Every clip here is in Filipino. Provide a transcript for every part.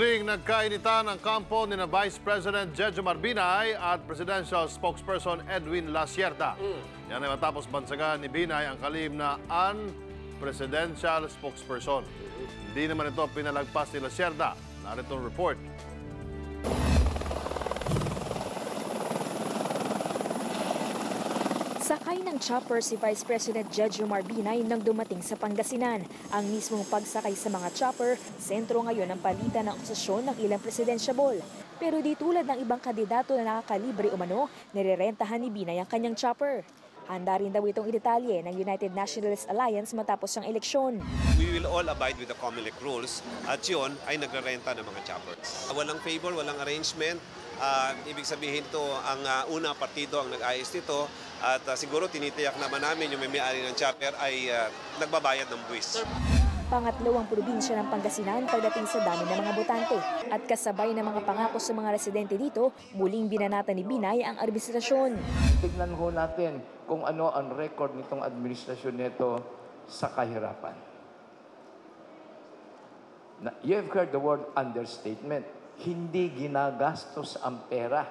Muling nagkainitan ang kampo ni na Vice President Jejomar Binay at Presidential Spokesperson Edwin La Sierda. Yan ay matapos bansagan ni Binay ang kalihim na unpresidential spokesperson. Hindi naman ito pinalagpas ni La Sierda. Narito ang report. Sakay ng chopper si Vice President Jejomar Binay nang dumating sa Pangasinan. Ang mismong pagsakay sa mga chopper, sentro ngayon ng palitan ng akusasyon ng ilang presidensyable. Pero di tulad ng ibang kandidato na nakakalibre umano, nirerentahan ni Binay ang kanyang chopper. Handa rin daw itong idetalye ng United Nationalist Alliance matapos ang eleksyon. We will all abide with the COMELEC rules at yun ay nagrerenta ng mga choppers. Walang favor, walang arrangement. Ibig sabihin to ang una partido ang nag-ayos nito at siguro tinitiyak naman namin yung may-ari ng chopper ay nagbabayad ng buwis. Pangatlawang probinsya ng Pangasinan pagdating sa dami ng mga botante. At kasabay ng mga pangako sa mga residente dito, muling binanata ni Binay ang administrasyon. Tignan ho natin kung ano ang record nitong administrasyon nito sa kahirapan. You have heard the word understatement. Hindi ginagastos ang pera.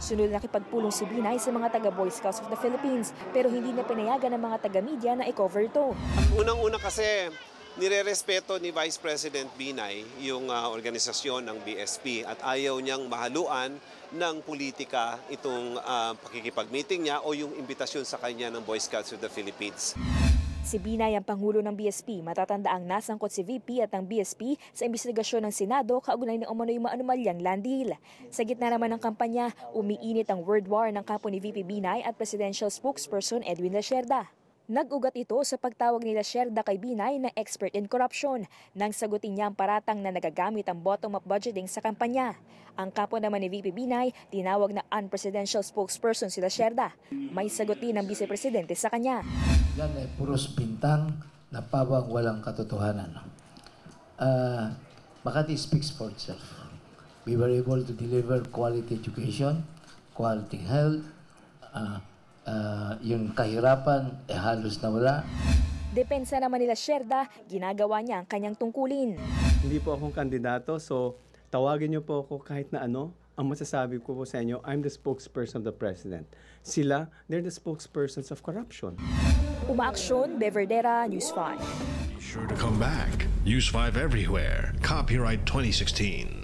Sunod na nakipagpulong si Binay sa mga taga-Boy Scouts of the Philippines pero hindi na pinayagan ng mga taga-media na i-cover ito. Unang-una kasi nire-respeto ni Vice President Binay yung organisasyon ng BSP at ayaw niyang mahaluan ng politika itong pakikipag-meeting niya o yung imbitasyon sa kanya ng Boy Scouts of the Philippines. Si Binay ang Pangulo ng BSP, matatandaang nasangkot si VP at ang BSP sa imbestigasyon ng Senado kaugnay ng umano'y maanumalyang land deal. Sa gitna naman ng kampanya, umiinit ang word war ng kampo ni VP Binay at Presidential Spokesperson Edwin La Sierda. Nag-ugat ito sa pagtawag ni La Sierda kay Binay na expert in corruption nang sagutin niya ang paratang na nagagamit ang bottom-up budgeting sa kampanya. Ang kampo naman ni VP Binay, tinawag na unpresidential spokesperson si La Sierda. May sagot din ng Vice Presidente sa kanya. Yan ay puros bintang na pawang walang katotohanan. Makati speaks for itself. We were able to deliver quality education, quality health, yung kahirapan halos nawala. Depensa naman nila Sierda, ginagawa niya ang kanyang tungkulin. Hindi po akong kandidato, so tawagin niyo po ako kahit na ano. Ang masasabi ko po sa inyo, I'm the spokesperson of the President. Sila, they're the spokespersons of corruption. Umaaksyon, Beverdera, News 5. Be sure to come back. Use 5 everywhere. Copyright 2016.